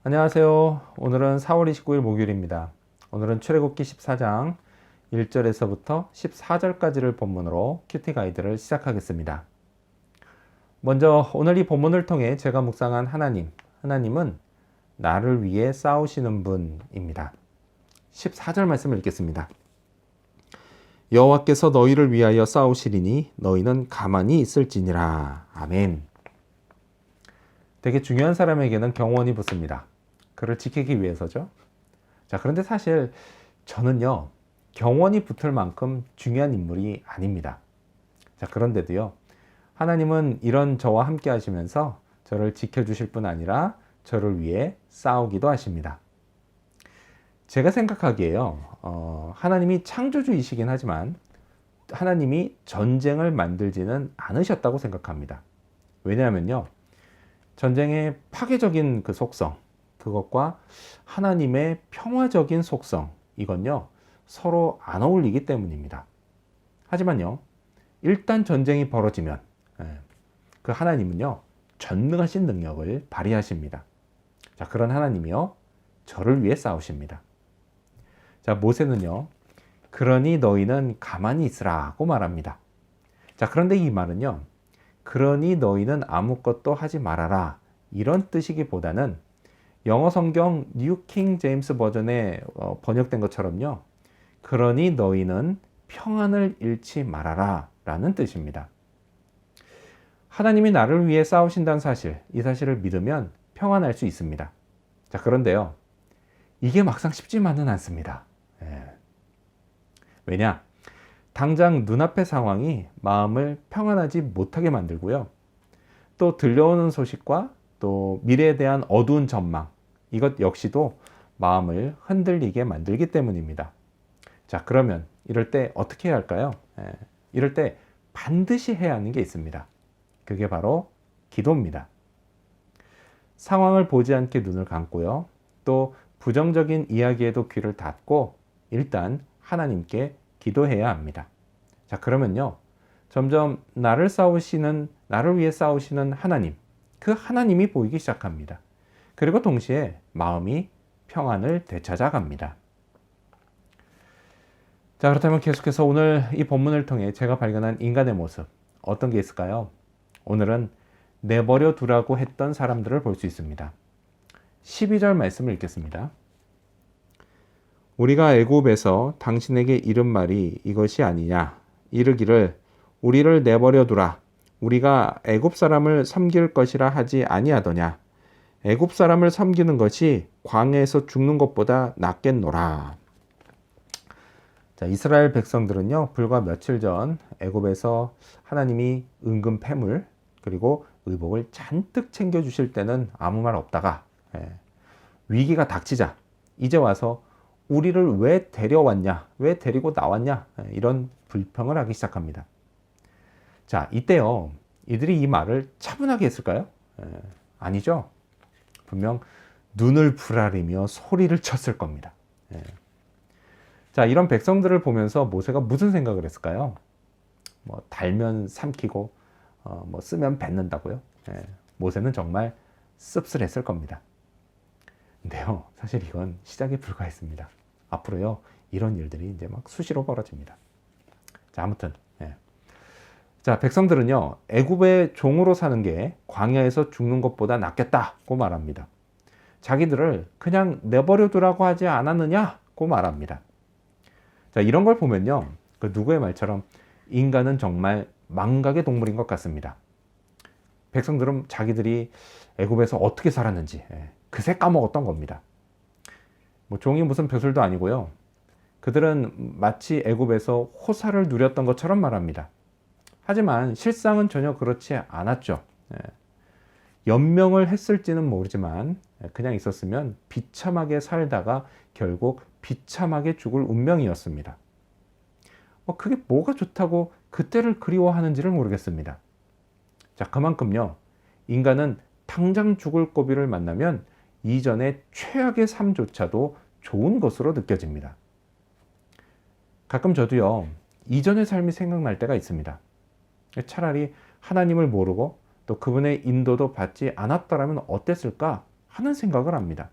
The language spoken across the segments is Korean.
안녕하세요. 오늘은 4월 29일 목요일입니다. 오늘은 출애굽기 14장 1절에서부터 14절까지를 본문으로 큐티 가이드를 시작하겠습니다. 먼저 오늘 이 본문을 통해 제가 묵상한 하나님은 나를 위해 싸우시는 분입니다. 14절 말씀을 읽겠습니다. 여호와께서 너희를 위하여 싸우시리니 너희는 가만히 있을지니라. 아멘. 되게 중요한 사람에게는 경원이 붙습니다. 그를 지키기 위해서죠. 자, 그런데 사실 저는요, 경원이 붙을 만큼 중요한 인물이 아닙니다. 자, 그런데도요, 하나님은 이런 저와 함께 하시면서 저를 지켜주실 뿐 아니라 저를 위해 싸우기도 하십니다. 제가 생각하기에요, 하나님이 창조주이시긴 하지만 하나님이 전쟁을 만들지는 않으셨다고 생각합니다. 왜냐하면요, 전쟁의 파괴적인 그 속성, 그것과 하나님의 평화적인 속성, 이건요, 서로 안 어울리기 때문입니다. 하지만요, 일단 전쟁이 벌어지면, 그 하나님은요, 전능하신 능력을 발휘하십니다. 자, 그런 하나님이요, 저를 위해 싸우십니다. 자, 모세는요, 그러니 너희는 가만히 있으라고 말합니다. 자, 그런데 이 말은요, 그러니 너희는 아무것도 하지 말아라, 이런 뜻이기보다는 영어 성경 뉴 킹 제임스 버전에 번역된 것처럼요, 그러니 너희는 평안을 잃지 말아라 라는 뜻입니다. 하나님이 나를 위해 싸우신다는 사실, 이 사실을 믿으면 평안할 수 있습니다. 자, 그런데요, 이게 막상 쉽지만은 않습니다. 왜냐? 당장 눈앞의 상황이 마음을 평안하지 못하게 만들고요. 또 들려오는 소식과 또 미래에 대한 어두운 전망, 이것 역시도 마음을 흔들리게 만들기 때문입니다. 자, 그러면 이럴 때 어떻게 해야 할까요? 이럴 때 반드시 해야 하는 게 있습니다. 그게 바로 기도입니다. 상황을 보지 않게 눈을 감고요. 또 부정적인 이야기에도 귀를 닫고 일단 하나님께 기도해야 합니다. 자, 그러면요, 점점 나를 위해 싸우시는 하나님, 그 하나님이 보이기 시작합니다. 그리고 동시에 마음이 평안을 되찾아갑니다. 자, 그렇다면 계속해서 오늘 이 본문을 통해 제가 발견한 인간의 모습, 어떤 게 있을까요? 오늘은 내버려 두라고 했던 사람들을 볼 수 있습니다. 12절 말씀을 읽겠습니다. 우리가 애굽에서 당신에게 이른 말이 이것이 아니냐? 이르기를 우리를 내버려 두라. 우리가 애굽 사람을 섬길 것이라 하지 아니하더냐? 애굽 사람을 섬기는 것이 광야에서 죽는 것보다 낫겠노라. 자, 이스라엘 백성들은요, 불과 며칠 전 애굽에서 하나님이 은금 패물 그리고 의복을 잔뜩 챙겨주실 때는 아무 말 없다가 위기가 닥치자 이제 와서 우리를 왜 데려왔냐, 왜 데리고 나왔냐, 이런 불평을 하기 시작합니다. 자, 이때요, 이들이 이 말을 차분하게 했을까요? 아니죠. 분명 눈을 부라리며 소리를 쳤을 겁니다. 자, 이런 백성들을 보면서 모세가 무슨 생각을 했을까요? 뭐 달면 삼키고 뭐 쓰면 뱉는다고요? 모세는 정말 씁쓸했을 겁니다. 근데요, 사실 이건 시작에 불과했습니다. 앞으로요, 이런 일들이 이제 막 수시로 벌어집니다. 자, 아무튼 자, 백성들은요, 애굽의 종으로 사는 게 광야에서 죽는 것보다 낫겠다고 말합니다. 자기들을 그냥 내버려 두라고 하지 않았느냐고 말합니다. 자, 이런 걸 보면요, 그 누구의 말처럼 인간은 정말 망각의 동물인 것 같습니다. 백성들은 자기들이 애굽에서 어떻게 살았는지 그새 까먹었던 겁니다. 뭐 종이 무슨 벼슬도 아니고요. 그들은 마치 애굽에서 호사를 누렸던 것처럼 말합니다. 하지만 실상은 전혀 그렇지 않았죠. 연명을 했을지는 모르지만 그냥 있었으면 비참하게 살다가 결국 비참하게 죽을 운명이었습니다. 그게 뭐가 좋다고 그때를 그리워하는지를 모르겠습니다. 자, 그만큼요, 인간은 당장 죽을 고비를 만나면 이전의 최악의 삶조차도 좋은 것으로 느껴집니다. 가끔 저도요, 이전의 삶이 생각날 때가 있습니다. 차라리 하나님을 모르고 또 그분의 인도도 받지 않았더라면 어땠을까 하는 생각을 합니다.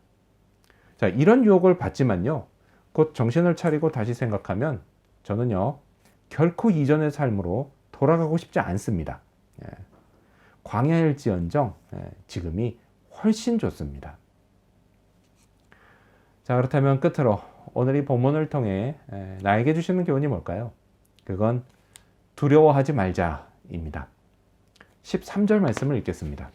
자, 이런 유혹을 받지만요, 곧 정신을 차리고 다시 생각하면 저는요, 결코 이전의 삶으로 돌아가고 싶지 않습니다. 예, 광야일지언정 지금이 훨씬 좋습니다. 자, 그렇다면 끝으로 오늘 이 본문을 통해 나에게 주시는 교훈이 뭘까요? 그건 두려워하지 말자입니다. 13절 말씀을 읽겠습니다.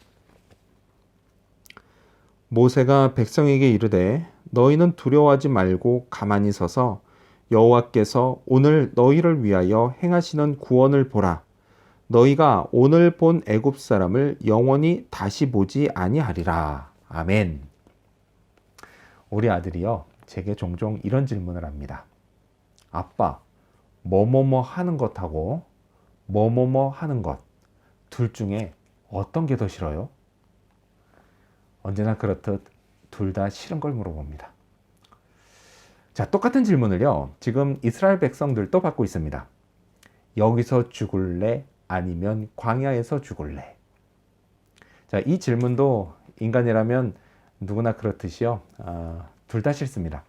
모세가 백성에게 이르되 너희는 두려워하지 말고 가만히 서서 여호와께서 오늘 너희를 위하여 행하시는 구원을 보라. 너희가 오늘 본 애굽 사람을 영원히 다시 보지 아니하리라. 아멘. 우리 아들이요, 제게 종종 이런 질문을 합니다. 아빠, 뭐뭐뭐 하는 것하고 뭐뭐뭐 하는 것, 둘 중에 어떤 게 더 싫어요? 언제나 그렇듯 둘 다 싫은 걸 물어봅니다. 자, 똑같은 질문을요, 지금 이스라엘 백성들도 받고 있습니다. 여기서 죽을래? 아니면 광야에서 죽을래? 자, 이 질문도 인간이라면 누구나 그렇듯이요, 둘 다 싫습니다.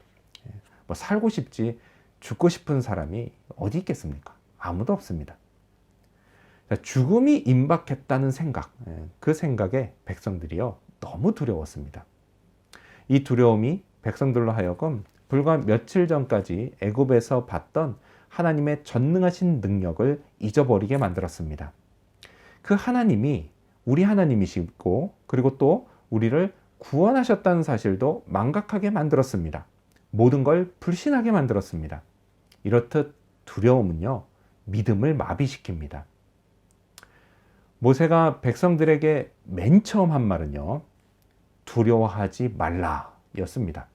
뭐 살고 싶지 죽고 싶은 사람이 어디 있겠습니까? 아무도 없습니다. 자, 죽음이 임박했다는 생각, 그 생각에 백성들이요, 너무 두려웠습니다. 이 두려움이 백성들로 하여금 불과 며칠 전까지 애굽에서 봤던 하나님의 전능하신 능력을 잊어버리게 만들었습니다. 그 하나님이 우리 하나님이시고, 그리고 또 우리를 구원하셨다는 사실도 망각하게 만들었습니다. 모든 걸 불신하게 만들었습니다. 이렇듯 두려움은요, 믿음을 마비시킵니다. 모세가 백성들에게 맨 처음 한 말은요, 두려워하지 말라 였습니다.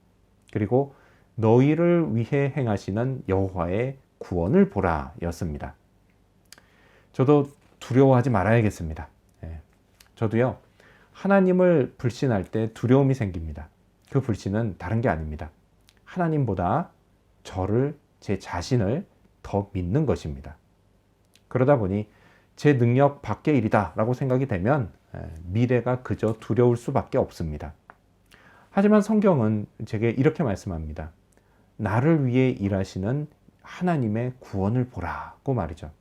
그리고 너희를 위해 행하시는 여호와의 구원을 보라 였습니다. 저도 두려워하지 말아야겠습니다. 저도요, 하나님을 불신할 때 두려움이 생깁니다. 그 불신은 다른 게 아닙니다. 하나님보다 저를, 제 자신을 더 믿는 것입니다. 그러다 보니 제 능력 밖의 일이다 라고 생각이 되면 미래가 그저 두려울 수밖에 없습니다. 하지만 성경은 제게 이렇게 말씀합니다. 나를 위해 일하시는 하나님의 구원을 보라고 말이죠.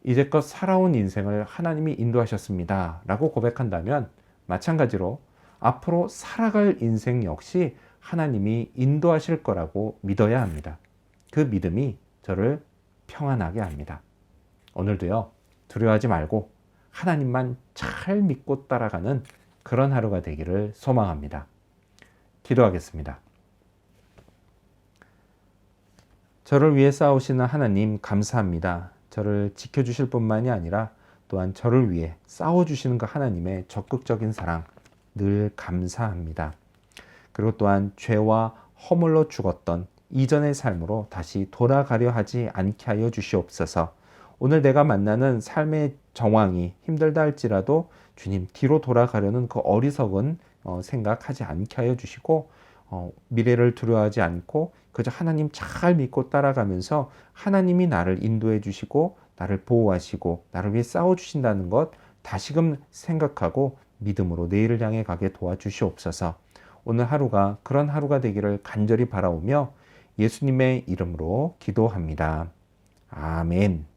이제껏 살아온 인생을 하나님이 인도하셨습니다 라고 고백한다면 마찬가지로 앞으로 살아갈 인생 역시 하나님이 인도하실 거라고 믿어야 합니다. 그 믿음이 저를 평안하게 합니다. 오늘도요, 두려워하지 말고 하나님만 잘 믿고 따라가는 그런 하루가 되기를 소망합니다. 기도하겠습니다. 저를 위해 싸우시는 하나님 감사합니다. 저를 지켜주실 뿐만이 아니라 또한 저를 위해 싸워주시는 그 하나님의 적극적인 사랑 늘 감사합니다. 그리고 또한 죄와 허물로 죽었던 이전의 삶으로 다시 돌아가려 하지 않게 하여 주시옵소서. 오늘 내가 만나는 삶의 정황이 힘들다 할지라도 주님 뒤로 돌아가려는 그 어리석은 생각하지 않게 하여 주시고 미래를 두려워하지 않고 그저 하나님 잘 믿고 따라가면서 하나님이 나를 인도해 주시고 나를 보호하시고 나를 위해 싸워 주신다는 것 다시금 생각하고 믿음으로 내일을 향해 가게 도와주시옵소서. 오늘 하루가 그런 하루가 되기를 간절히 바라오며 예수님의 이름으로 기도합니다. 아멘.